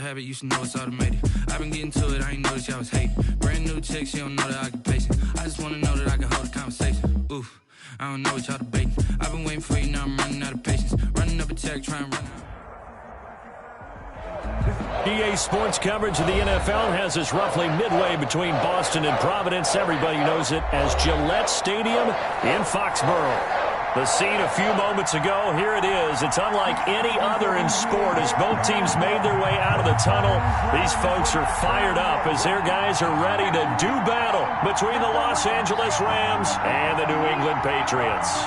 habit, you should know it's automated. I've been getting to it, I ain't noticed y'all was hating. Brand new chick, she don't know that I can pace it. I just wanna know that I can hold a conversation. Oof, I don't know what y'all debating. I've been waiting for you, now I'm running out of patience. Running up a check, trying to run out. EA Sports coverage of the NFL has us roughly midway between Boston and Providence. Everybody knows it as Gillette Stadium in Foxborough. The scene a few moments ago, here it is. It's unlike any other in sport as both teams made their way out of the tunnel. These folks are fired up as their guys are ready to do battle between the Los Angeles Rams and the New England Patriots.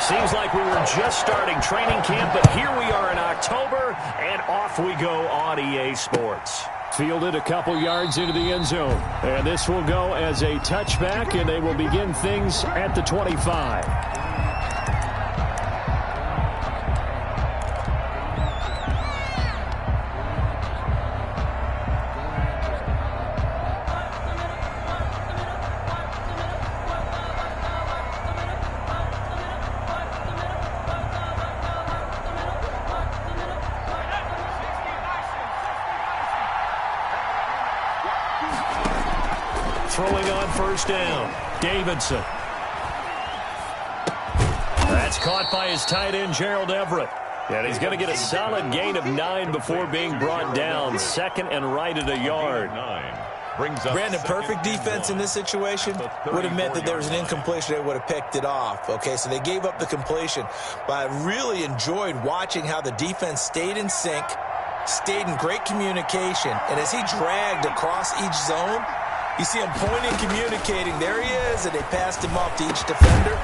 Seems like we were just starting training camp, but here we are in October, and off we go on EA Sports. Fielded a couple yards into the end zone. And this will go as a touchback, and they will begin things at the 25. Throwing on first down, Davidson. That's caught by his tight end, Gerald Everett. And he's going to get a solid gain of 9 before being brought down. Second and right at a yard. Brandon, perfect defense in this situation would have meant that there was an incompletion. They would have picked it off. Okay, so they gave up the completion. But I really enjoyed watching how the defense stayed in sync, stayed in great communication. And as he dragged across each zone, you see him pointing, communicating. There he is, and they passed him off to each defender.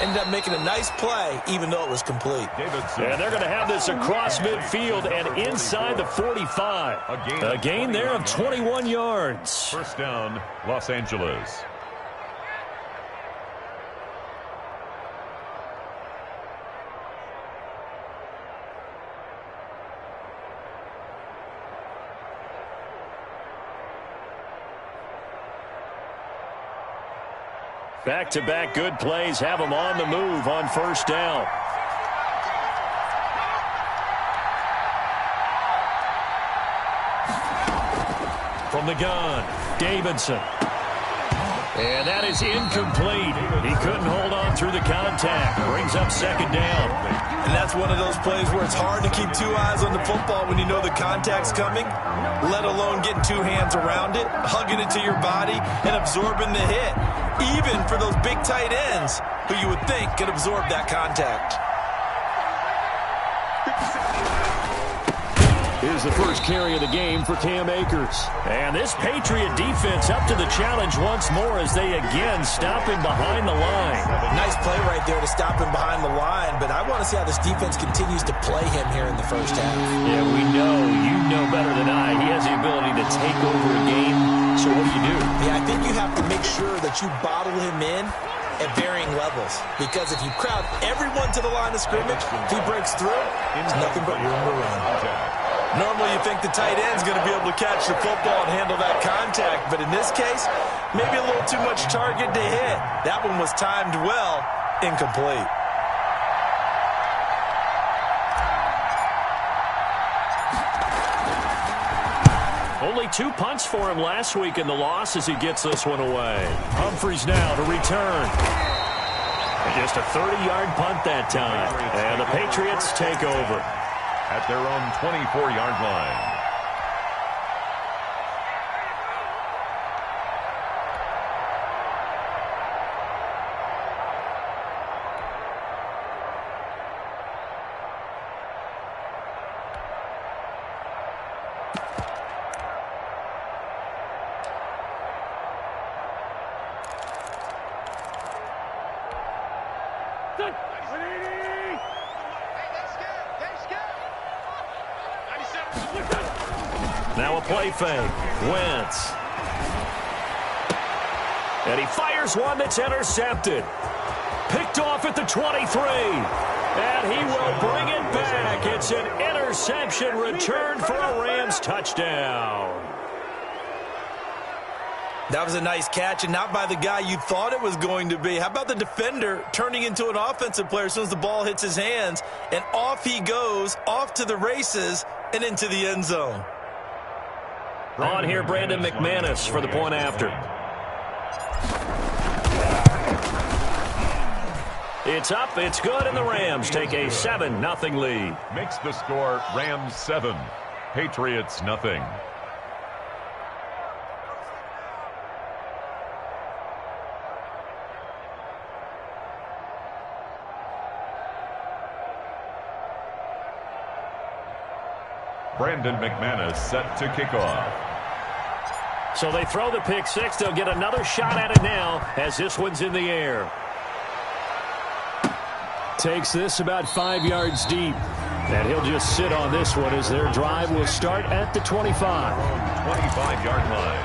Ended up making a nice play, even though it was complete. And they're going to have this across midfield and inside the 45. A gain there of 21 yards. First down, Los Angeles. Back-to-back good plays have them on the move on first down. From the gun, Davidson. And that is incomplete. He couldn't hold on through the contact. Brings up second down. And that's one of those plays where it's hard to keep two eyes on the football when you know the contact's coming, let alone getting two hands around it, hugging it to your body, and absorbing the hit. Even for those big tight ends who you would think could absorb that contact. Here's the first carry of the game for Cam Akers. And this Patriot defense up to the challenge once more as they again stop him behind the line. Nice play right there to stop him behind the line, but I want to see how this defense continues to play him here in the first half. Yeah, we know. You know better than I. He has the ability to take over a game. So what do? Yeah, I think you have to make sure that you bottle him in at varying levels. Because if you crowd everyone to the line of scrimmage, if he breaks through, there's nothing but room to run. Normally you think the tight end's going to be able to catch the football and handle that contact. But in this case, maybe a little too much target to hit. That one was timed well, incomplete. Only 2 punts for him last week in the loss as he gets this one away. Humphries now to return. And just a 30-yard punt that time. And the Patriots take over. At their own 24-yard line. Now a play fake. Wentz. And he fires one that's intercepted. Picked off at the 23. And he will bring it back. It's an interception returned for a Rams touchdown. That was a nice catch, and not by the guy you thought it was going to be. How about the defender turning into an offensive player as soon as the ball hits his hands, and off he goes, off to the races, and into the end zone. On here, Brandon McManus for the point after. It's up, it's good, and the Rams take a 7-0 lead. Makes the score Rams 7, Patriots nothing. Brandon McManus set to kick off. So they throw the pick six. They'll get another shot at it now as this one's in the air. Takes this about 5 yards deep. And he'll just sit on this one as their drive will start at the 25. 25-yard line.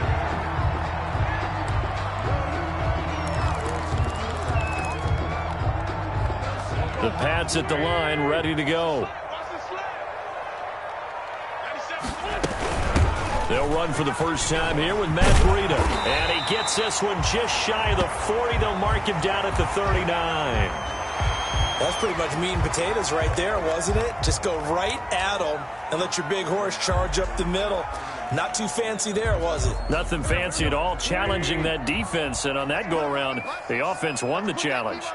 The Pats at the line, ready to go. They'll run for the first time here with Matt Breida. And he gets this one just shy of the 40. They'll mark him down at the 39. That's pretty much meat and potatoes right there, wasn't it? Just go right at them and let your big horse charge up the middle. Not too fancy there, was it? Nothing fancy at all, challenging that defense. And on that go-around, the offense won the challenge.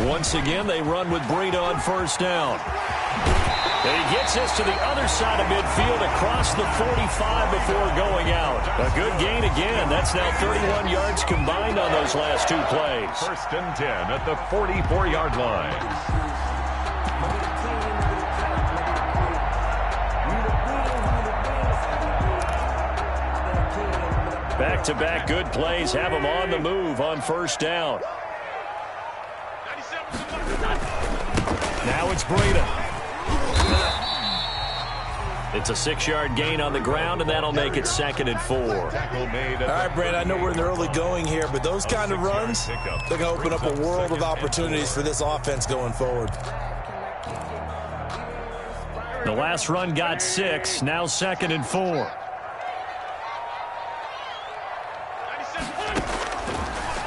Once again, they run with Breida on first down. And he gets this to the other side of midfield across the 45 before going out. A good gain again. That's now 31 yards combined on those last two plays. First and 10 at the 44-yard line. Back-to-back good plays have them on the move on first down. Now it's Breida. It's a 6-yard gain on the ground, and that'll make it 2nd and 4. All right, Brandon, I know we're in the early going here, but those kind of runs, they're going to open up a world of opportunities for this offense going forward. The last run got 6, now 2nd and 4.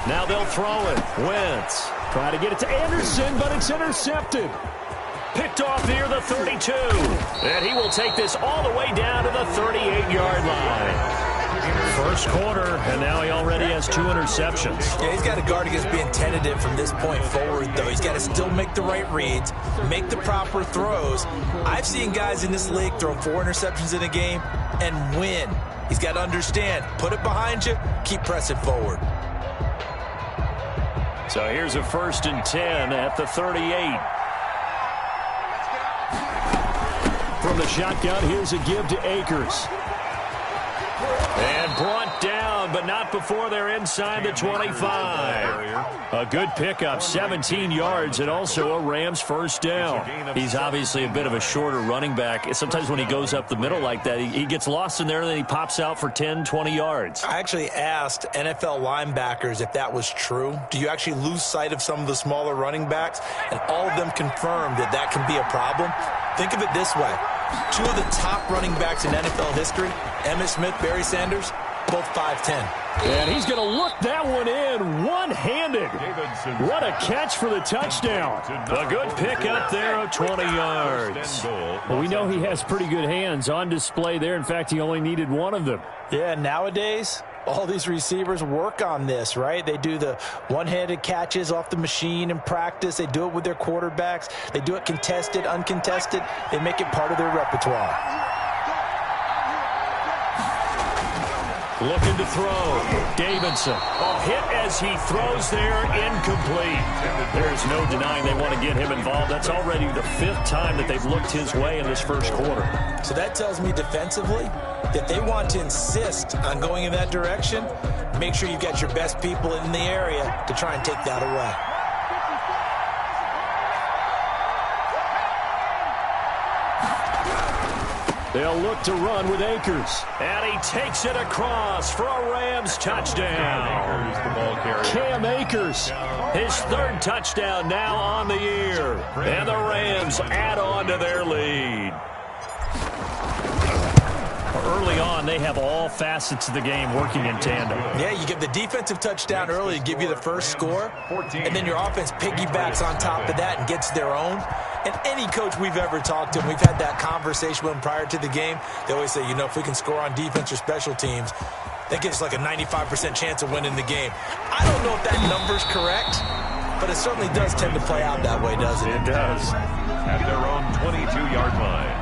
Now they'll throw it. Wentz trying to get it to Anderson, but it's intercepted. Picked off near the 32. And he will take this all the way down to the 38-yard line. First quarter, and now he already has 2 interceptions. Yeah, he's got to guard against being tentative from this point forward, though. He's got to still make the right reads, make the proper throws. I've seen guys in this league throw 4 interceptions in a game and win. He's got to understand, put it behind you, keep pressing forward. So here's a 1st and 10 at the 38. From the shotgun, here's a give to Akers. And brought down, but not before they're inside the 25. A good pickup, 17 yards, and also a Rams first down. He's obviously a bit of a shorter running back. Sometimes when he goes up the middle like that, he gets lost in there, and then he pops out for 10, 20 yards. I actually asked NFL linebackers if that was true. Do you actually lose sight of some of the smaller running backs? And all of them confirmed that that can be a problem. Think of it this way. 2 of the top running backs in NFL history, Emmitt Smith, Barry Sanders, both 5'10". And he's going to look that one in one-handed. What a catch for the touchdown. A good pickup there of 20 yards. Well, we know he has pretty good hands on display there. In fact, he only needed one of them. Yeah, nowadays, all these receivers work on this, right? They do the one-handed catches off the machine in practice. They do it with their quarterbacks. They do it contested, uncontested. They make it part of their repertoire. Looking to throw. Davidson. A hit as he throws there, incomplete. There's no denying they want to get him involved. That's already the 5th time that they've looked his way in this first quarter. So that tells me defensively that they want to insist on going in that direction. Make sure you've got your best people in the area to try and take that away. They'll look to run with Akers. And he takes it across for a Rams touchdown. Cam Akers. His third touchdown now on the year. And the Rams add on to their lead. Early on, they have all facets of the game working in tandem. Yeah, you give the defensive touchdown early to give you the first score, and then your offense piggybacks on top of that and gets their own. And any coach we've ever talked to, and we've had that conversation with them prior to the game, they always say, if we can score on defense or special teams, that gives like a 95% chance of winning the game. I don't know if that number's correct, but it certainly does tend to play out that way, doesn't it? It does. At their own 22-yard line.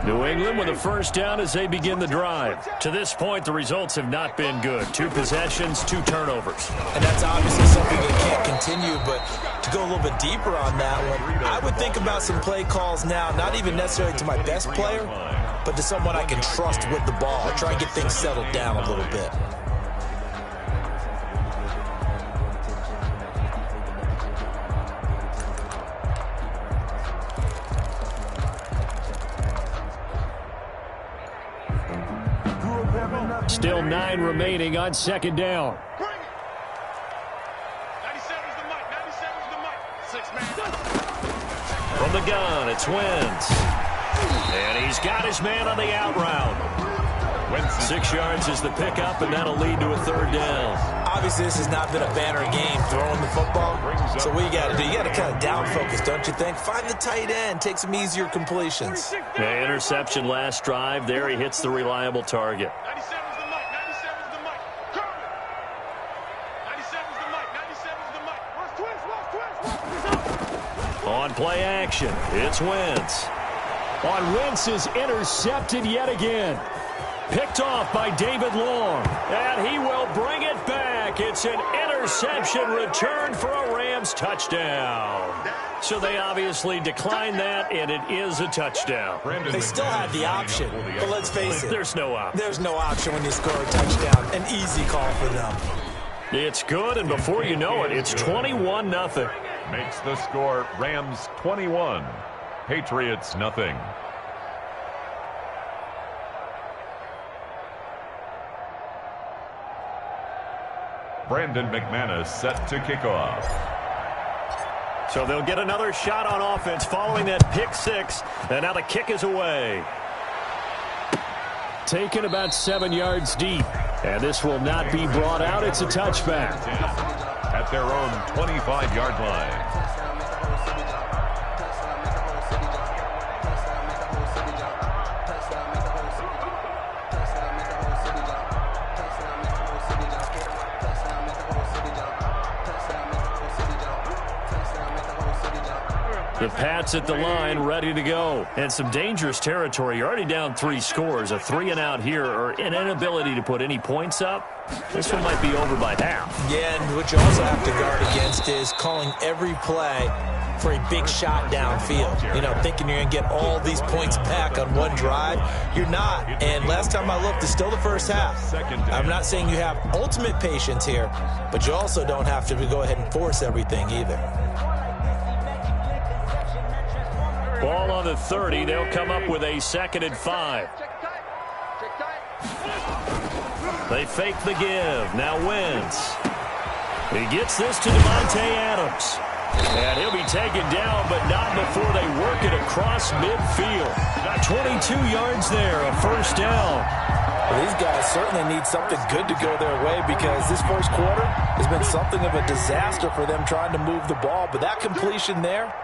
New England with a first down as they begin the drive. To this point, the results have not been good. 2 possessions, 2 turnovers. And that's obviously something that can't continue, but to go a little bit deeper on that one, I would think about some play calls now, not even necessarily to my best player, but to someone I can trust with the ball. Try and get things settled down a little bit. Still 9 remaining on second down. From the gun, it's Wentz. And he's got his man on the out route. 6 yards is the pickup, and that'll lead to a third down. Obviously, this has not been a banner game throwing the football. So what you got to do, you got to kind of down focus, don't you think? Find the tight end, take some easier completions. Yeah, interception last drive. There he hits the reliable target. On play action, it's Wentz. On Wentz is intercepted yet again. Picked off by David Long. And he will bring it back. It's an interception return for a Rams touchdown. So they obviously declined that, and it is a touchdown. They still had the option, but let's face it. There's no option. There's no option when you score a touchdown. An easy call for them. It's good, and before you know it, it's 21-0. Makes the score Rams 21, Patriots nothing. Brandon McManus set to kick off. So they'll get another shot on offense following that pick 6, and now the kick is away. Taken about 7 yards deep, and this will not be brought out. It's a touchback. At their own 25-yard line. The Pats at the line, ready to go. And some dangerous territory. You're already down 3 scores. A 3-and-out here, or an inability to put any points up. This one might be over by half. Yeah, and what you also have to guard against is calling every play for a big shot downfield. Thinking you're going to get all these points back on one drive. You're not. And last time I looked, it's still the first half. I'm not saying you have ultimate patience here, but you also don't have to go ahead and force everything either. Ball on the 30. They'll come up with a 2nd and 5. They fake the give. Now Wentz. He gets this to Davante Adams. And he'll be taken down, but not before they work it across midfield. 22 yards there, a first down. Well, these guys certainly need something good to go their way, because this first quarter has been something of a disaster for them trying to move the ball. But that completion there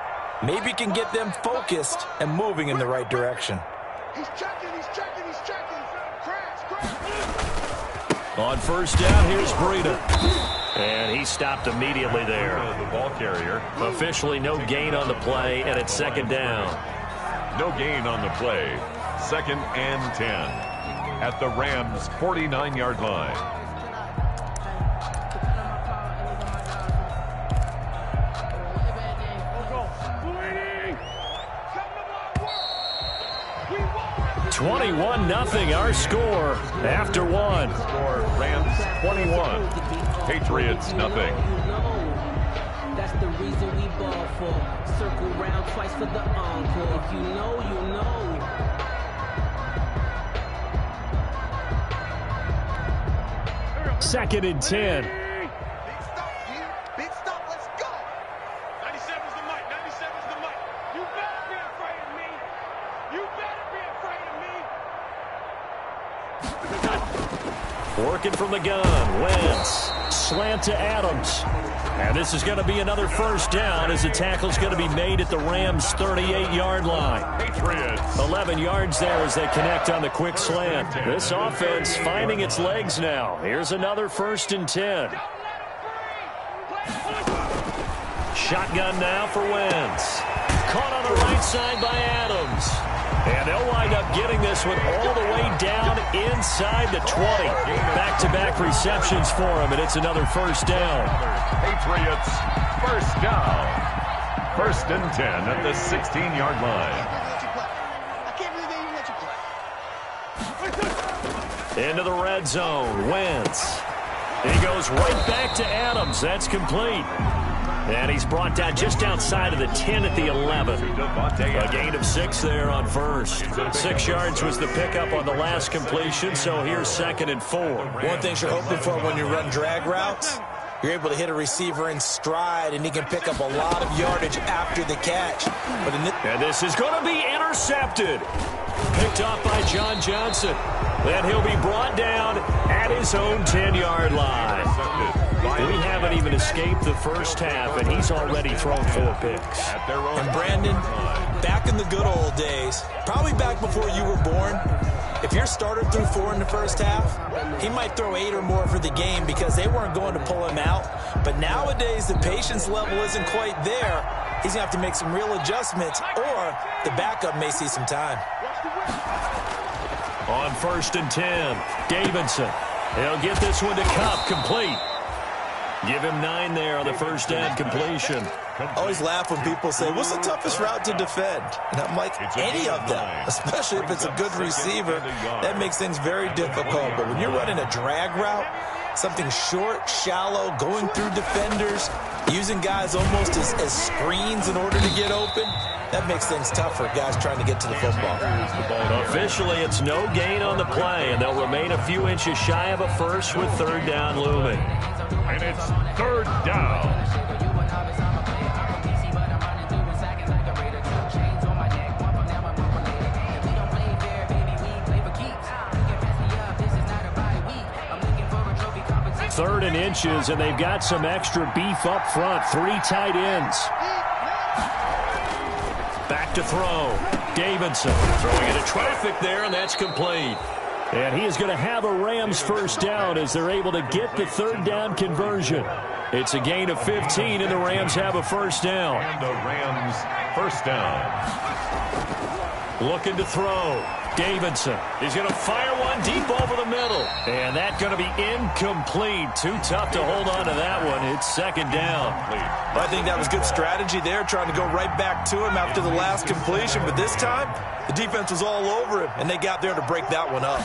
maybe can get them focused and moving in the right direction. He's checking. On first down, here's Breida. And he stopped immediately there. The ball carrier. Officially no gain on the play, and it's 2nd down. No gain on the play. 2nd and 10. At the Rams' 49-yard line. 21-0 our score after one. Score Rams 21, Patriots nothing. That's the reason we ball for. Circle round twice for the encore. If you know, you know. Second and 10. Big stop, let's go. 97's the mic, 97's the mic. You better be afraid of me. You better be afraid of me. Working from the gun. Wentz. Slant to Adams. And this is going to be another first down as the tackle's going to be made at the Rams' 38-yard line. Patriots. 11 yards there as they connect on the quick slant. This offense finding its legs now. Here's another 1st and 10. Shotgun now for Wentz. Caught on the right side by Adams. And they'll wind up getting this one all the way down inside the 20. Back-to-back receptions for him, and it's another first down. Patriots first down. 1st and 10 at the 16-yard line. I can't believe they even let you play. Into the red zone. Wentz. He goes right back to Adams. That's complete. And he's brought down just outside of the 10 at the 11. A gain of 6 there on first. 6 yards was the pickup on the last completion, so here's 2nd and 4. One thing you're hoping for when you run drag routes, you're able to hit a receiver in stride, and he can pick up a lot of yardage after the catch. And this is going to be intercepted. Picked off by John Johnson. Then he'll be brought down at his own 10-yard line. We haven't even escaped the first half, and he's already thrown 4 picks. And Brandon, back in the good old days, probably back before you were born, if your starter threw 4 in the first half, he might throw 8 or more for the game because they weren't going to pull him out. But nowadays, the patience level isn't quite there. He's going to have to make some real adjustments, or the backup may see some time. On 1st and 10, Davidson. He'll get this one to Kupp, complete. Give him 9 there on the first down completion. I always laugh when people say, what's the toughest route to defend? And I'm like, any of them, especially if it's a good receiver. That makes things very difficult. But when you're running a drag route, something short, shallow, going through defenders, using guys almost as screens in order to get open, that makes things tough for guys trying to get to the football. Officially, it's no gain on the play, and they'll remain a few inches shy of a first with 3rd down looming. And it's 3rd down. Third and inches, and they've got some extra beef up front. 3 tight ends. Back to throw. Davidson throwing into traffic there, and that's complete. And he is going to have a Rams first down as they're able to get the 3rd down conversion. It's a gain of 15, and the Rams have a first down. And the Rams first down. Looking to throw. Davidson. He's going to fire one deep over the middle. And that's going to be incomplete. Too tough to hold on to that one. It's 2nd down. I think that was good strategy there, trying to go right back to him after the last completion. But this time, the defense was all over him, and they got there to break that one up.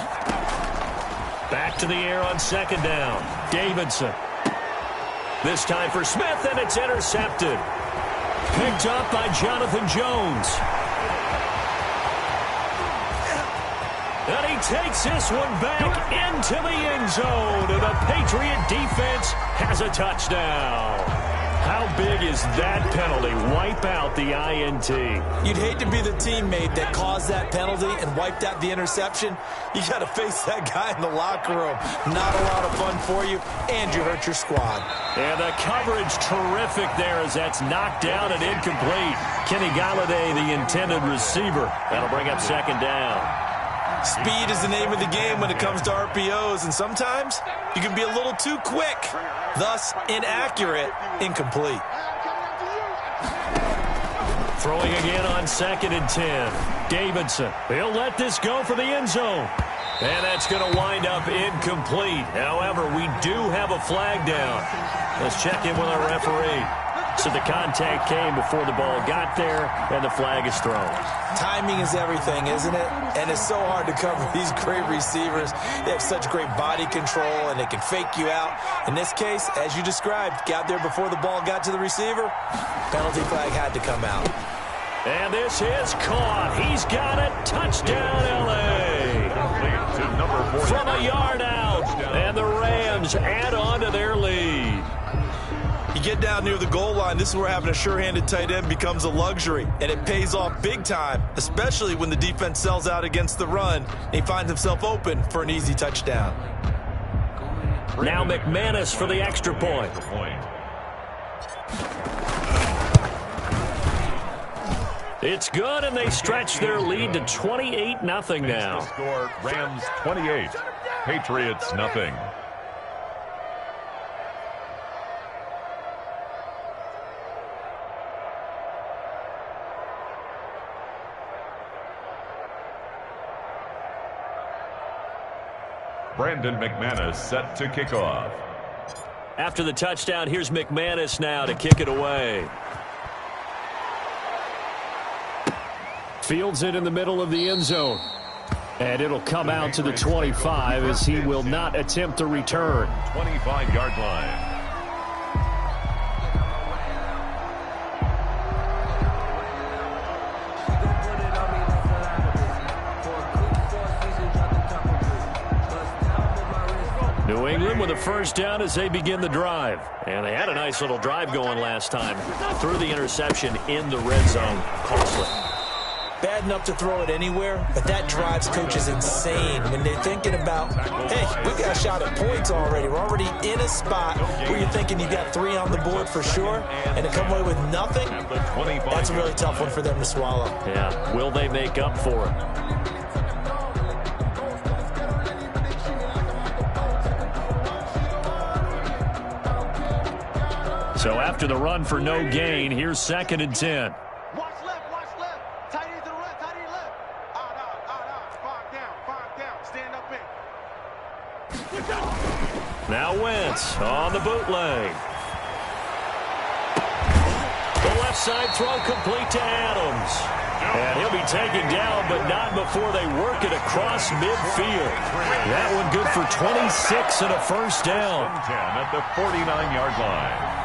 Back to the air on 2nd down. Davidson. This time for Smith, and it's intercepted. Picked up by Jonathan Jones. And he takes this one back into the end zone. And the Patriot defense has a touchdown. How big is that penalty? Wipe out the INT. You'd hate to be the teammate that caused that penalty and wiped out the interception. You got to face that guy in the locker room. Not a lot of fun for you, and you hurt your squad. And the coverage terrific there as that's knocked down and incomplete. Kenny Golladay, the intended receiver. That'll bring up 2nd down. Speed is the name of the game when it comes to RPOs, and sometimes you can be a little too quick, thus inaccurate, incomplete. Throwing again on 2nd and 10. Davidson. He'll let this go for the end zone. And that's going to wind up incomplete. However, we do have a flag down. Let's check in with our referee. So the contact came before the ball got there, and the flag is thrown. Timing is everything, isn't it? And it's so hard to cover these great receivers. They have such great body control, and they can fake you out. In this case, as you described, got there before the ball got to the receiver. Penalty flag had to come out. And this is caught. He's got it. Touchdown, L.A. From a yard out. And the Rams add on to their lead. You get down near the goal line, this is where having a sure-handed tight end becomes a luxury, and it pays off big time, especially when the defense sells out against the run, and he finds himself open for an easy touchdown. Now McManus for the extra point. It's good, and they stretch their lead to 28-0 now. Score Rams 28, Patriots nothing. Brandon McManus set to kick off. After the touchdown, here's McManus now to kick it away. Fields it in the middle of the end zone. And it'll come out to the 25 as he will not attempt a return. 25-yard line. New England with a first down as they begin the drive. And they had a nice little drive going last time. Threw the interception in the red zone. Costly. Bad enough to throw it anywhere, but that drives coaches insane when they're thinking about, hey, we've got a shot at points already. We're already in a spot where you're thinking you've got 3 on the board for sure, and to come away with nothing, that's a really tough one for them to swallow. Yeah, will they make up for it? So after the run for no gain, here's 2nd and 10. Watch left, watch left. Tight end to the right, tight end left. Out. 5 down. Stand up in. Now Wentz on the bootleg. The left side throw complete to Adams. And he'll be taken down, but not before they work it across midfield. That one good for 26 and a first down. 10 at the 49-yard line.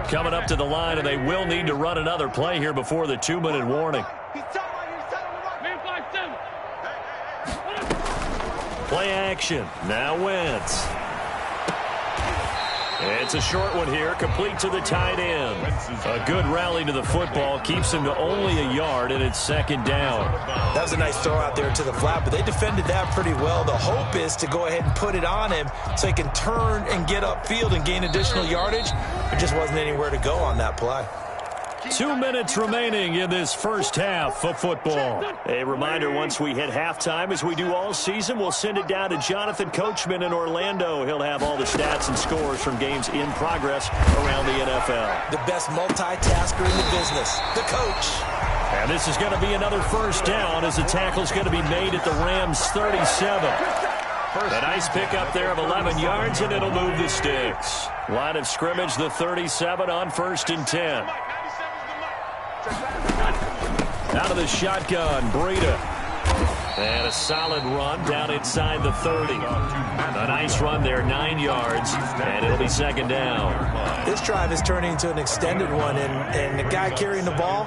Coming up to the line, and they will need to run another play here before the 2-minute warning. Play action. Now Wentz. It's a short one here, complete to the tight end. A good rally to the football keeps him to only a yard, and it's 2nd down. That was a nice throw out there to the flat, but they defended that pretty well. The hope is to go ahead and put it on him so he can turn and get upfield and gain additional yardage. There just wasn't anywhere to go on that play. 2 minutes remaining in this first half of football. A reminder, once we hit halftime, as we do all season, we'll send it down to Jonathan Coachman in Orlando. He'll have all the stats and scores from games in progress around the NFL. The best multitasker in the business, the coach. And this is going to be another first down as the tackle's going to be made at the Rams' 37. A nice pickup there of 11 yards, and it'll move the sticks. Line of scrimmage, the 37 on 1st and 10. Out of the shotgun, Breida. And a solid run down inside the 30. A nice run there, 9 yards, and it'll be 2nd down. This drive is turning into an extended one, and the guy carrying the ball,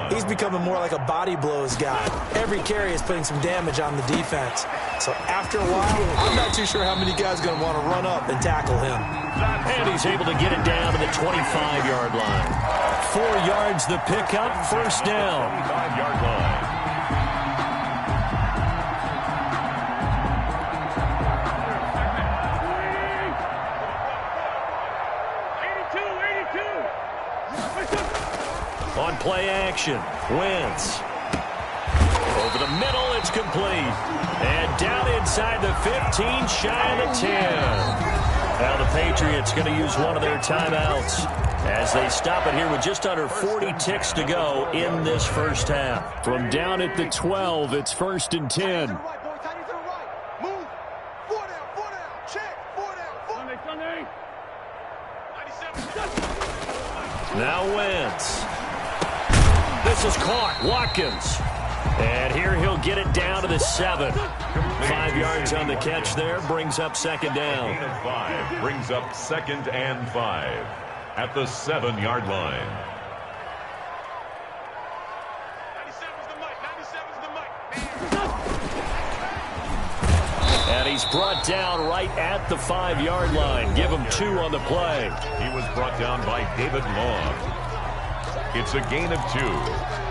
he's becoming more like a body blows guy. Every carry is putting some damage on the defense. So after a while, I'm not too sure how many guys are going to want to run up and tackle him. And he's able to get it down to the 25-yard line. 4 yards the pickup, 1st down. 5-yard line. On play action, Wentz. Over the middle, it's complete. And down inside the 15, shy of the 10. Now the Patriots going to use one of their timeouts as they stop it here with just under 40 ticks to go in this first half. From down at the 12, it's 1st and 10. Move. 4 down. Check. 4 down. Sunday. 97. Now Wentz. This is caught. Watkins. And here he'll get it down to the 7. 5 yards on the catch there. Brings up second down. Gain of 5 brings up 2nd and 5 at the 7-yard line. 97's the mic. 97's the mic. And he's brought down right at the 5-yard line. Give him 2 on the play. He was brought down by David Long. It's a gain of 2.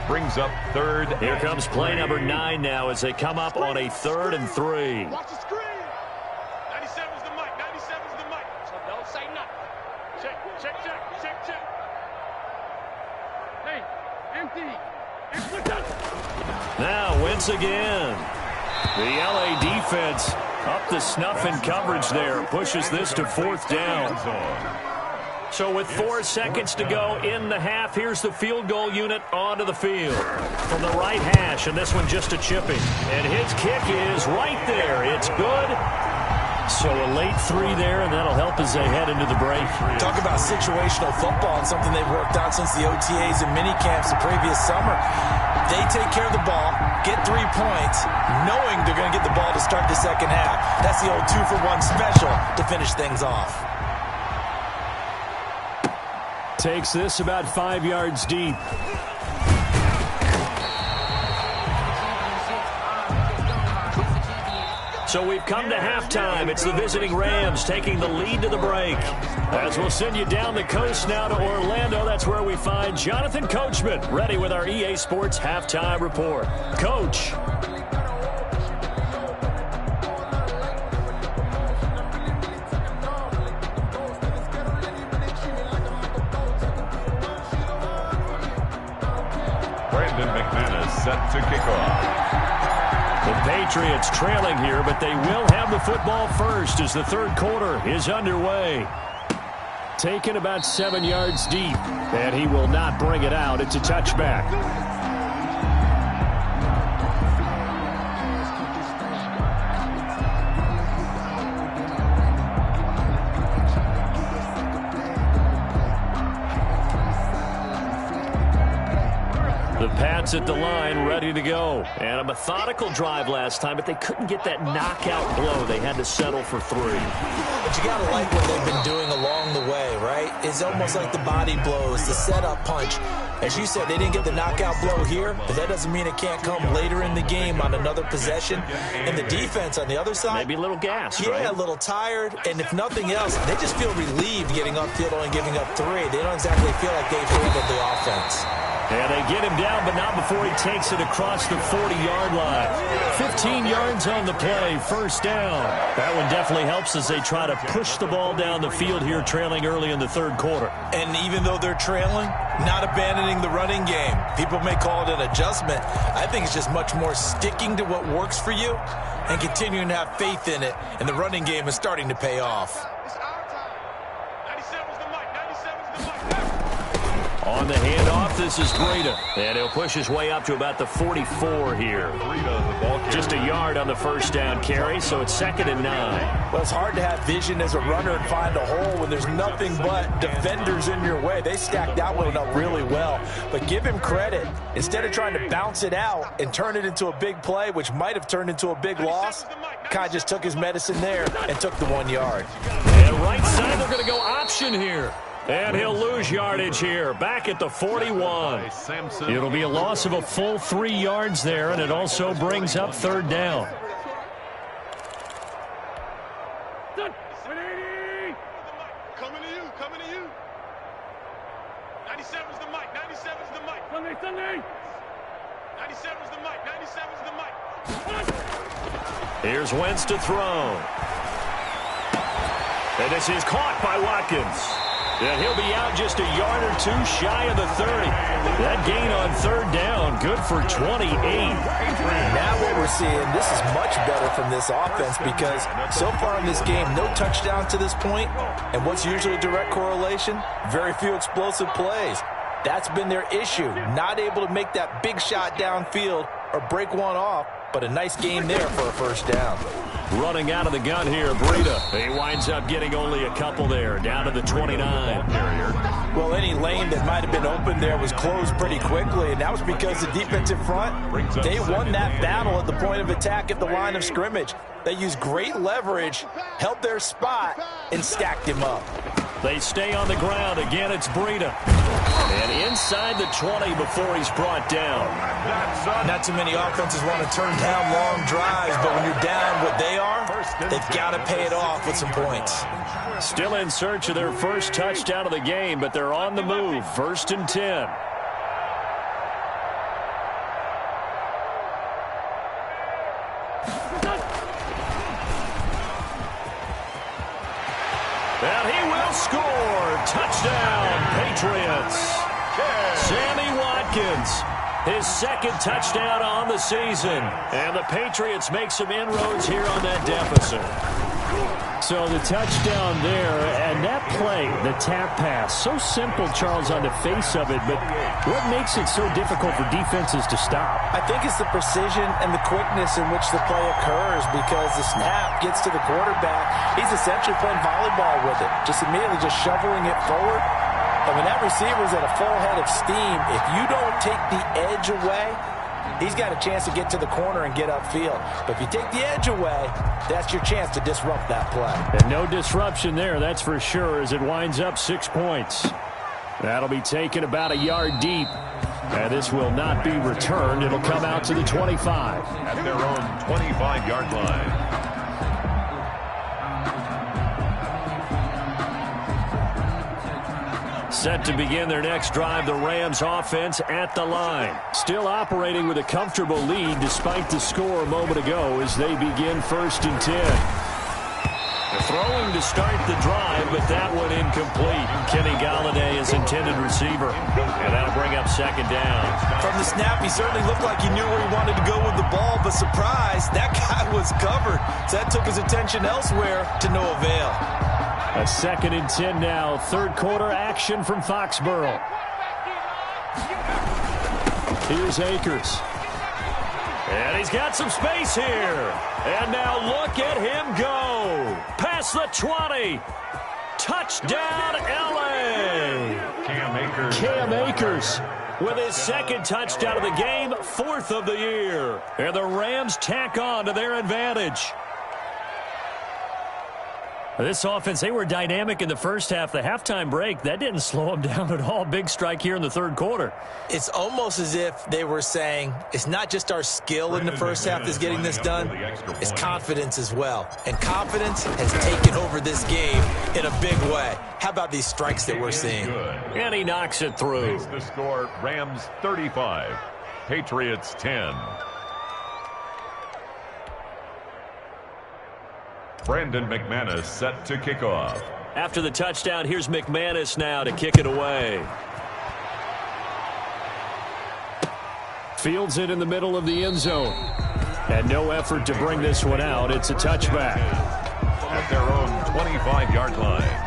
Brings up 3rd. Here comes play number 9 now as they come up on a 3rd and 3. Watch the screen. 97's the mic. 97's the mic. So don't say nothing. Check. Hey, empty. Now Wentz again. The LA defense up the snuff in coverage there. Pushes this to 4th down. So with 4 seconds to go in the half, here's the field goal unit onto the field. From the right hash, and this one just a chipping. And his kick is right there. It's good. So a late 3 there, and that'll help as they head into the break. Talk about situational football and something they've worked on since the OTAs and mini camps the previous summer. They take care of the ball, get 3 points, knowing they're going to get the ball to start the second half. That's the old 2-for-1 special to finish things off. Takes this about 5 yards deep. So we've come to halftime. It's the visiting Rams taking the lead to the break. As we'll send you down the coast now to Orlando, that's where we find Jonathan Coachman, ready with our EA Sports Halftime Report. Coach. Set to kick off. The Patriots trailing here, but they will have the football first as the 3rd quarter is underway. Taken about 7 yards deep, and he will not bring it out. It's a touchback. The Pats at the line, ready to go. And a methodical drive last time, but they couldn't get that knockout blow. They had to settle for 3. But you got to like what they've been doing along the way, right? It's almost like the body blows, the setup punch. As you said, they didn't get the knockout blow here, but that doesn't mean it can't come later in the game on another possession. And the defense on the other side, maybe a little gassed, yeah, right? a little tired. And if nothing else, they just feel relieved getting upfield and giving up 3. They don't exactly feel like they've handled the offense. And they get him down, but not before he takes it across the 40-yard line. 15 yards on the play, 1st down. That one definitely helps as they try to push the ball down the field here, trailing early in the 3rd quarter. And even though they're trailing, not abandoning the running game. People may call it an adjustment. I think it's just much more sticking to what works for you and continuing to have faith in it. And the running game is starting to pay off. It's our time. 97's the mic. 97's the mic. On the handoff, this is Breida. And he'll push his way up to about the 44 here. Just a yard on the 1st down carry, so it's 2nd and 9. Well, it's hard to have vision as a runner and find a hole when there's nothing but defenders in your way. They stacked that one up really well. But give him credit. Instead of trying to bounce it out and turn it into a big play, which might have turned into a big loss, Kai just took his medicine there and took the 1 yard. And right side, they're going to go option here. And he'll lose yardage here, back at the 41. It'll be a loss of a full 3 yards there, and it also brings up 3rd down. Coming to you. 97's the mic. 97's the mic. Sunday. 97's the mic. 97's the mic. Here's Wentz to throw. And this is caught by Watkins. And he'll be out just a yard or two shy of the 30. That gain on third down, good for 28. Now what we're seeing, this is much better from this offense because so far in this game, no touchdown to this point. And what's usually a direct correlation? Very few explosive plays. That's been their issue. Not able to make that big shot downfield or break one off, but a nice game there for a first down. Running out of the gun here, Breida. He winds up getting only a couple there, down to the 29. Well, any lane that might have been open there was closed pretty quickly, and that was because the defensive front, they won that battle at the point of attack at the line of scrimmage. They used great leverage, held their spot, and stacked him up. They stay on the ground. Again, it's Breida. And inside the 20 before he's brought down. Not too many offenses want to turn down long drives, but when you're down what they are, they've got to pay it off with some points. Still in search of their first touchdown of the game, but they're on the move. 1st and 10. And he will score. Touchdown, Patriots. Sammy Watkins, his second touchdown on the season. And the Patriots make some inroads here on that deficit. So the touchdown there, and that play, the tap pass, so simple, Charles, on the face of it, but what makes it so difficult for defenses to stop? I think it's the precision and the quickness in which the play occurs because the snap gets to the quarterback. He's essentially playing volleyball with it, just immediately just shoveling it forward. And when that receiver's at a full head of steam, if you don't take the edge away, he's got a chance to get to the corner and get upfield. But if you take the edge away, that's your chance to disrupt that play. And no disruption there, that's for sure, as it winds up 6 points. That'll be taken about a yard deep. And this will not be returned. It'll come out to the 25. At their own 25-yard line. Set to begin their next drive, the Rams offense at the line. Still operating with a comfortable lead despite the score a moment ago as they begin 1st and 10. Throwing to start the drive, but that one incomplete. Kenny Golladay is intended receiver. And that'll bring up 2nd down. From the snap, he certainly looked like he knew where he wanted to go with the ball, but surprise, that guy was covered. So that took his attention elsewhere to no avail. A 2nd and 10 now. 3rd quarter action from Foxborough. Here's Akers. And he's got some space here. And now look at him go. Past the 20. Touchdown, L.A. Cam Akers with his 2nd touchdown of the game, 4th of the year. And the Rams tack on to their advantage. This offense, they were dynamic in the first half. The halftime break, that didn't slow them down at all. Big strike here in the 3rd quarter. It's almost as if they were saying, it's not just our skill in the first half that's getting this done, it's confidence as well. And confidence has taken over this game in a big way. How about these strikes that we're seeing? And he knocks it through. Makes the score Rams 35, Patriots 10. Brandon McManus set to kick off. After the touchdown, here's McManus now to kick it away. Fields it in the middle of the end zone. And no effort to bring this one out. It's a touchback. At their own 25-yard line.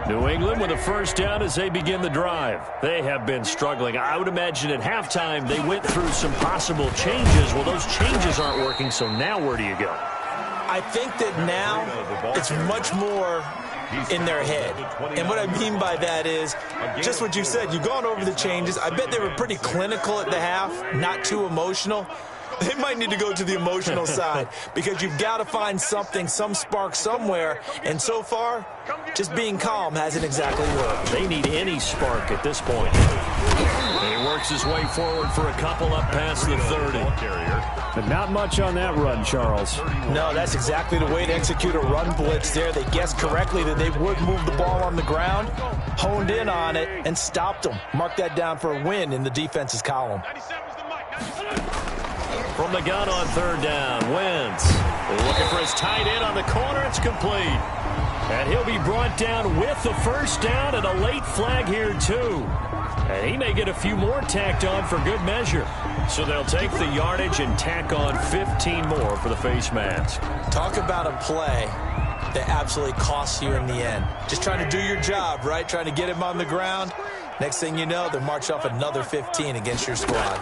New England with a first down as they begin the drive. They have been struggling. I would imagine at halftime they went through some possible changes. Well, those changes aren't working, so now where do you go? I think that now it's much more in their head. And what I mean by that is just what you said. You've gone over the changes. I bet they were pretty clinical at the half, not too emotional. They might need to go to the emotional side because you've got to find something, some spark somewhere. And so far, just being calm hasn't exactly worked. They need any spark at this point. And he works his way forward for a couple up past the 30. But not much on that run, Charles. No, that's exactly the way to execute a run blitz there. They guessed correctly that they would move the ball on the ground, honed in on it, and stopped them. Mark that down for a win in the defense's column. From the gun on third down, Wentz looking for his tight end on the corner. It's complete. And he'll be brought down with the first down and a late flag here, too. And he may get a few more tacked on for good measure. So they'll take the yardage and tack on 15 more for the face mask. Talk about a play that absolutely costs you in the end. Just trying to do your job, right? Trying to get him on the ground. Next thing you know, they're marching off another 15 against your squad.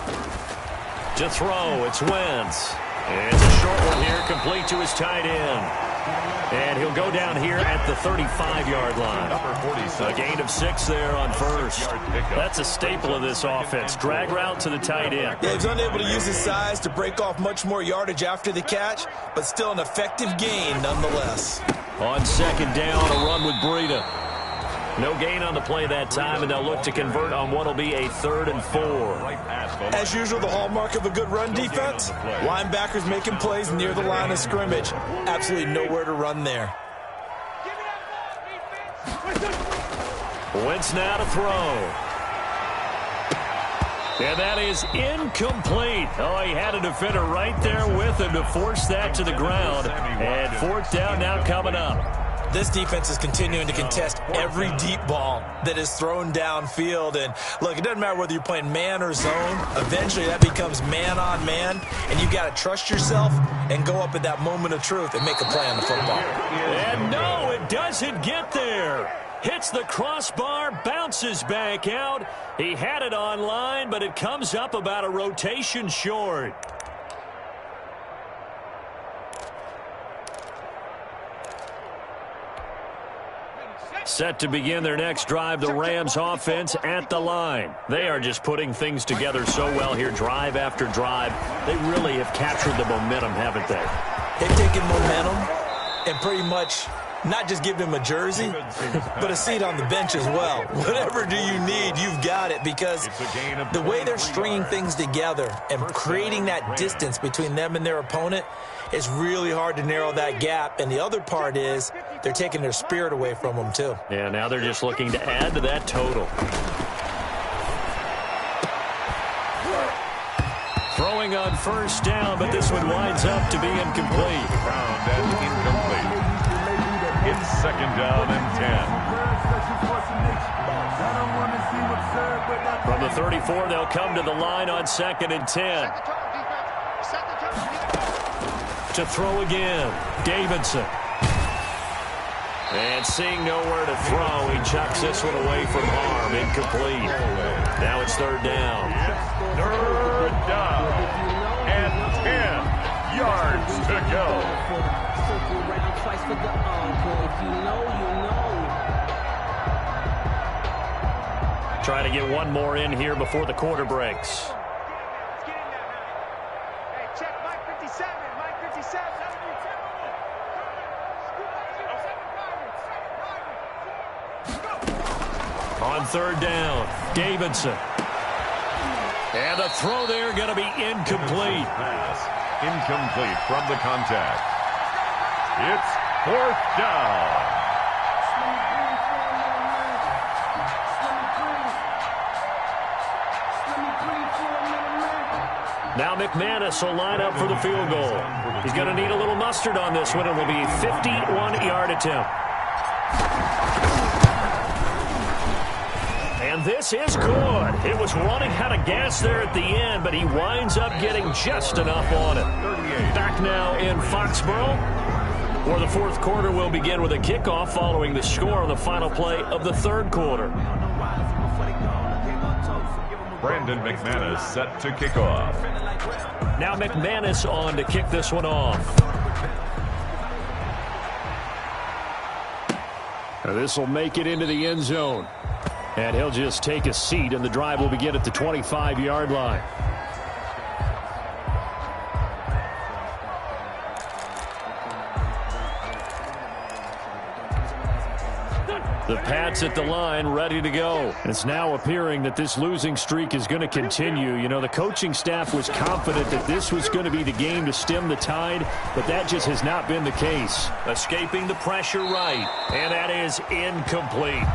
To throw, it's Wentz. And it's a short one here, complete to his tight end. And he'll go down here at the 35-yard line. A gain of 6 there on first. That's a staple of this offense. Drag route to the tight end. Yeah, he's unable to use his size to break off much more yardage after the catch, but still an effective gain nonetheless. On second down, a run with Breida. No gain on the play that time, and they'll look to convert on what will be a 3rd and 4. As usual, the hallmark of a good run defense, linebackers making plays near the line of scrimmage. Absolutely nowhere to run there. Wentz now to throw. And that is incomplete. Oh, he had a defender right there with him to force that to the ground. And 4th down now coming up. This defense is continuing to contest every deep ball that is thrown downfield. And, look, it doesn't matter whether you're playing man or zone. Eventually, that becomes man-on-man, and you've got to trust yourself and go up at that moment of truth and make a play on the football. And, no, it doesn't get there. Hits the crossbar, bounces back out. He had it on line, but it comes up about a rotation short. Set to begin their next drive, the Rams offense at the line. They are just putting things together so well here, drive after drive. They really have captured the momentum, haven't they? They've taken momentum and pretty much not just given him a jersey, but a seat on the bench as well. Whatever do you need, you've got it, because the way they're stringing things together and creating that distance between them and their opponent, it's really hard to narrow that gap. And the other part is they're taking their spirit away from them, too. Yeah, now they're just looking to add to that total. Throwing on first down, but this one winds up to be incomplete. Found and incomplete. It's 2nd down and 10. From the 34, they'll come to the line on 2nd and 10. To throw again, Davidson. And seeing nowhere to throw, he chucks this one away from harm, incomplete. Now it's 3rd down. 3rd down and 10 yards to go. Circle round twice for the encore. If you know, you know. Try to get one more in here before the quarter breaks. On 3rd down, Davidson. And the throw there going to be incomplete. Pass incomplete from the contact. It's 4th down. Now McManus will line up for the field goal. He's going to need a little mustard on this one. It will be a 51-yard attempt. And this is good. It was running out of gas there at the end, but he winds up getting just enough on it. Back now in Foxborough, where the 4th quarter will begin with a kickoff following the score on the final play of the 3rd quarter. Brandon McManus set to kick off. Now McManus on to kick this one off. This will make it into the end zone. And he'll just take a seat, and the drive will begin at the 25-yard line. The Pats at the line, ready to go. It's now appearing that this losing streak is going to continue. You know, the coaching staff was confident that this was going to be the game to stem the tide, but that just has not been the case. Escaping the pressure right, and that is incomplete.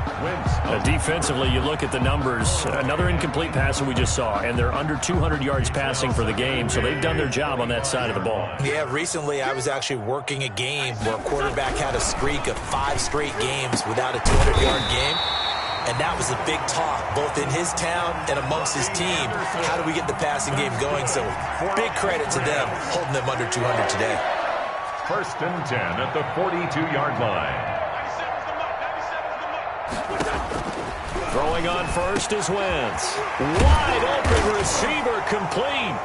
Defensively, you look at the numbers. Another incomplete pass that we just saw, and they're under 200 yards passing for the game, so they've done their job on that side of the ball. Yeah, recently I was actually working a game where a quarterback had a streak of 5 straight games without a 200-yard game. And that was a big talk, both in his town and amongst his team. How do we get the passing game going? So big credit to them, holding them under 200 today. 1st and 10 at the 42-yard line. Throwing on first is Wentz. Wide open receiver complete.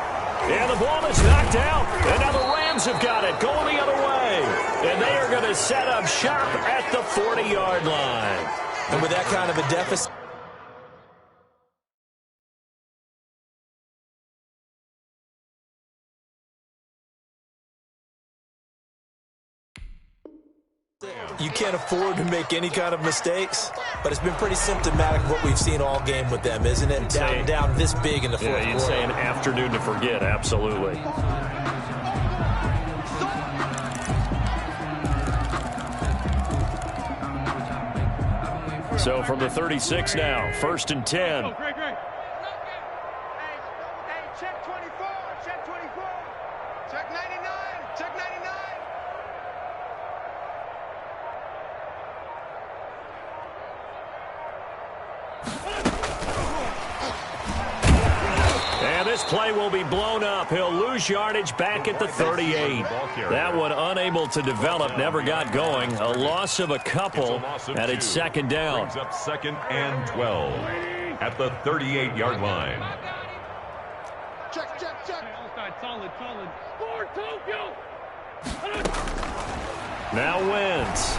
And the ball is knocked out. And now the Rams have got it going the other way. And they are going to set up shop at the 40-yard line. And with that kind of a deficit, you can't afford to make any kind of mistakes, but it's been pretty symptomatic of what we've seen all game with them, isn't it? Down this big in the fourth quarter. Yeah, you'd say an afternoon to forget, absolutely. So from the 36 now, 1st and 10. Oh, great. Hey, check 24, check 24, check 99, check 99. And this play will be blown up. He'll lose yardage back at the 38. That one unable to develop, never got going. A loss of a couple, and it's 2nd down. Brings up 2nd and 12 at the 38-yard line. Check. Solid. Score, Tokyo. Now Wentz.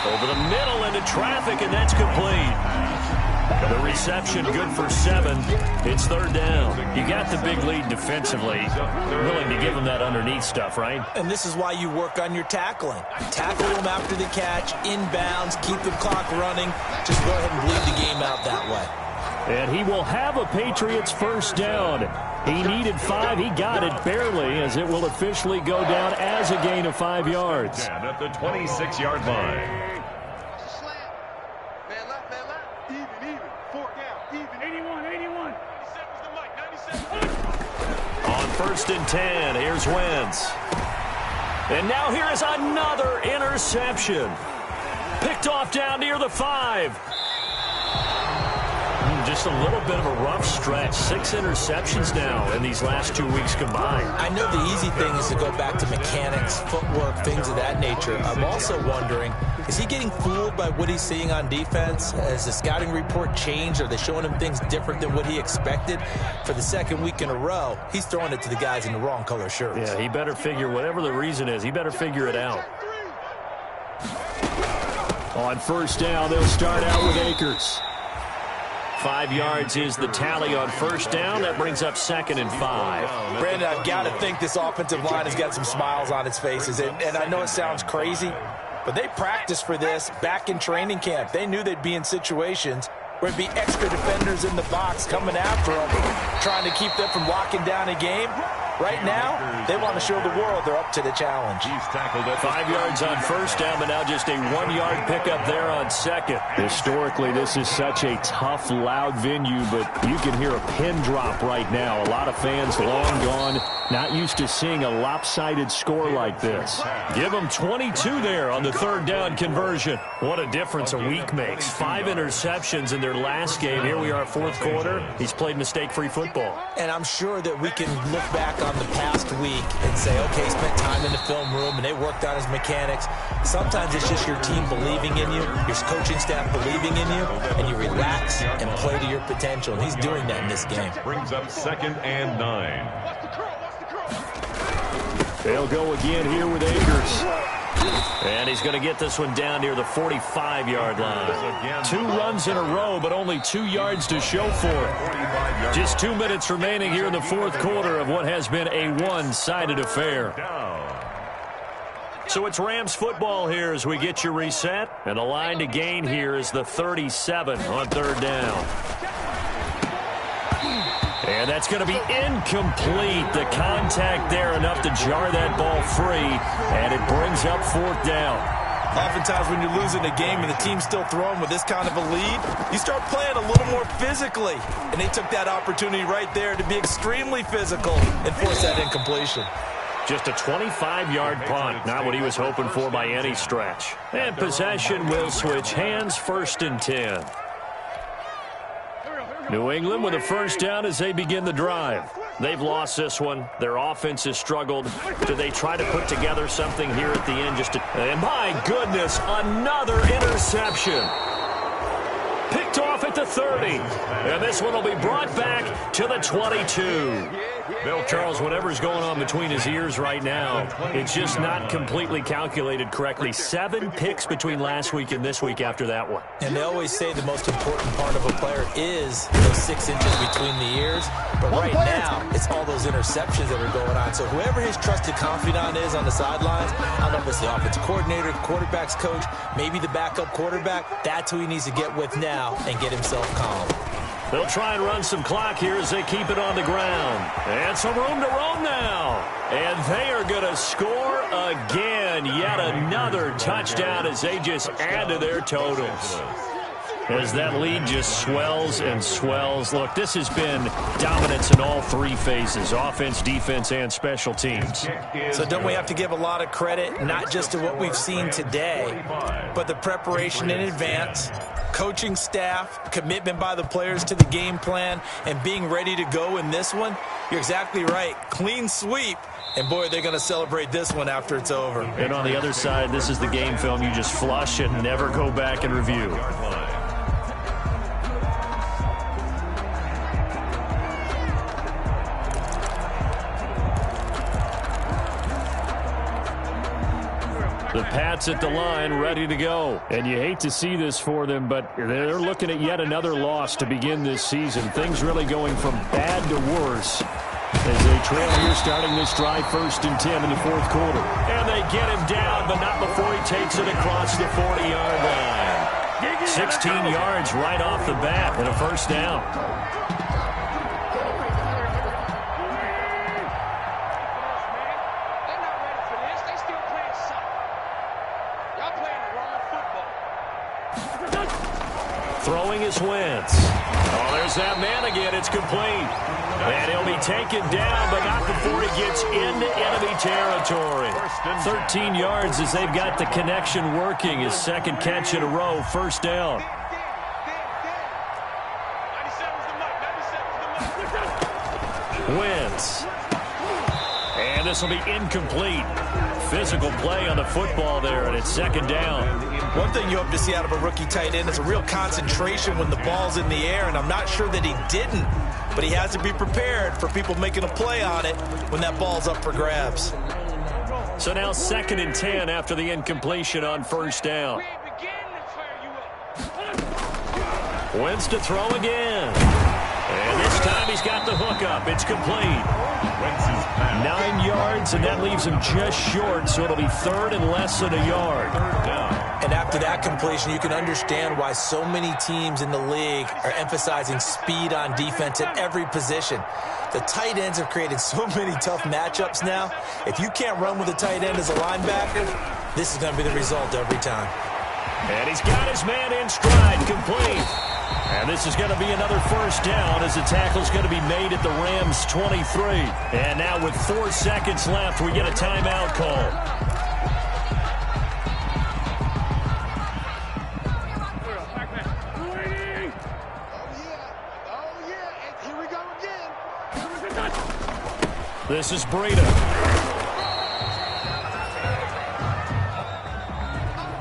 Over the middle into traffic, and that's complete. The reception good for 7. It's 3rd down. You got the big lead defensively. Willing to give them that underneath stuff, right? and this is why you work on your tackling. Tackle them after the catch, inbounds, keep the clock running. Just go ahead and bleed the game out that way. And he will have a Patriots 1st down. He needed 5. He got it barely, as it will officially go down as a gain of 5 yards. And at the 26-yard line. Man left. Even. 4 down. Even. 81. 97's the mic. 97. On 1st and 10, here's Wentz. And now here is another interception. Picked off down near the 5. Just a little bit of a rough stretch. 6 interceptions now in these last 2 weeks combined. I know the easy thing is to go back to mechanics, footwork, things of that nature. I'm also wondering, is he getting fooled by what he's seeing on defense? Has the scouting report changed? Are they showing him things different than what he expected? For the 2nd week in a row, he's throwing it to the guys in the wrong color shirts. Yeah, he better figure, whatever the reason is, he better figure it out. On 1st down, they'll start out with Akers. 5 yards is the tally on 1st down. That brings up 2nd and 5. Brandon, I've got to think this offensive line has got some smiles on its faces. And I know it sounds crazy, but they practiced for this back in training camp. They knew they'd be in situations where it'd be extra defenders in the box coming after them, trying to keep them from locking down a game. Right now, they want to show the world they're up to the challenge. He's tackled at 5 yards on 1st down, but now just a 1-yard pickup there on 2nd. Historically, this is such a tough, loud venue, but you can hear a pin drop right now. A lot of fans long gone, not used to seeing a lopsided score like this. Give them 22 there on the 3rd down conversion. What a difference a week makes. 5 interceptions in their last game. Here we are, 4th quarter. He's played mistake-free football. And I'm sure that we can look back on the past week and say, okay, he spent time in the film room and they worked on his mechanics. Sometimes it's just your team believing in you, your coaching staff believing in you, and you relax and play to your potential. And he's doing that in this game. brings up 2nd and 9. They'll go again here with Akers. And he's going to get this one down near the 45-yard line. 2 runs in a row, but only 2 yards to show for it. Just 2 minutes remaining here in the 4th quarter of what has been a one-sided affair. So it's Rams football here as we get you reset. And the line to gain here is the 37 on third down. And that's going to be incomplete. The contact there enough to jar that ball free. And it brings up fourth down. Oftentimes when you're losing a game and the team's still throwing with this kind of a lead, you start playing a little more physically. And they took that opportunity right there to be extremely physical and force that incompletion. Just a 25-yard punt, not what he was hoping for by any stretch. And possession will switch hands, 1st and 10. New England with a first down as they begin the drive. They've lost this one. Their offense has struggled. Do they try to put together something here at the end? And my goodness, another interception. Picked off at the 30. And this one will be brought back to the 22. Charles, whatever's going on between his ears right now, it's just not completely calculated correctly. 7 picks between last week and this week after that one. And they always say the most important part of a player is those 6 inches between the ears. But right now, it's all those interceptions that are going on. So whoever his trusted confidant is on the sidelines, I don't know if it's the offensive coordinator, the quarterback's coach, maybe the backup quarterback, that's who he needs to get with now and get himself calm. They'll try and run some clock here as they keep it on the ground. And some room to roam now. And they are going to score again. Yet another touchdown as they just add to their totals. As that lead just swells and swells. Look, this has been dominance in all 3 phases, offense, defense, and special teams. So don't we have to give a lot of credit, not just to what we've seen today, but the preparation in advance, coaching staff, commitment by the players to the game plan, and being ready to go in this one? You're exactly right. Clean sweep. And, boy, they're going to celebrate this one after it's over. And on the other side, this is the game film you just flush and never go back and review. The Pats at the line, ready to go. And you hate to see this for them, but they're looking at yet another loss to begin this season. Things really going from bad to worse as they trail here starting this drive 1st and 10 in the 4th quarter. And they get him down, but not before he takes it across the 40-yard line. 16 yards right off the bat and a first down. Throwing is Wentz. Oh, there's that man again. It's complete. And he'll be taken down, but not before he gets into enemy territory. 13 yards as they've got the connection working. His 2nd catch in a row, first down. Wentz. And this will be incomplete. Physical play on the football there, and it's 2nd down. One thing you hope to see out of a rookie tight end is a real concentration when the ball's in the air, and I'm not sure that he didn't, but he has to be prepared for people making a play on it when that ball's up for grabs. So now 2nd and 10 after the incompletion on first down. Wentz to throw again. And this time he's got the hook up. It's complete. 9 yards, and that leaves him just short, so it'll be 3rd and less than a yard. And after that completion, you can understand why so many teams in the league are emphasizing speed on defense at every position. The tight ends have created so many tough matchups now. If you can't run with a tight end as a linebacker, this is going to be the result every time. And he's got his man in stride, complete. And this is going to be another first down as the tackle's going to be made at the Rams' 23. And now with 4 seconds left, we get a timeout call. This is Breida.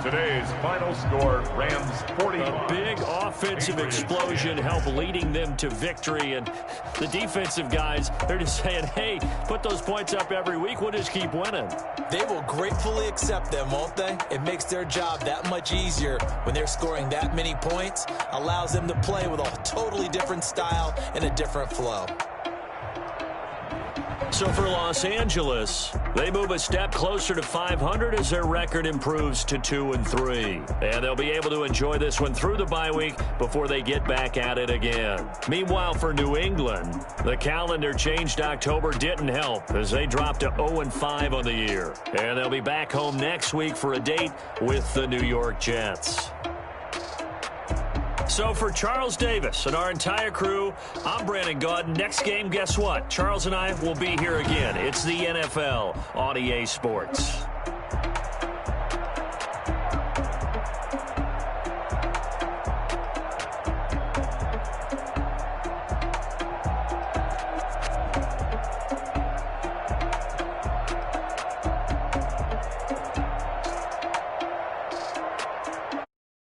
Today's final score, Rams 40. A big offensive explosion helped leading them to victory. And the defensive guys, they're just saying, hey, put those points up every week. We'll just keep winning. They will gratefully accept them, won't they? It makes their job that much easier when they're scoring that many points. Allows them to play with a totally different style and a different flow. So for Los Angeles, They move a step closer to 500 as their record improves to 2-3. And they'll be able to enjoy this one through the bye week before they get back at it again. Meanwhile, for New England, the calendar changed October didn't help as they dropped to 0-5 on the year. And they'll be back home next week for a date with the New York Jets. So for Charles Davis and our entire crew, I'm Brandon Gaudin. Next game, guess what? Charles and I will be here again. It's the NFL on EA Sports.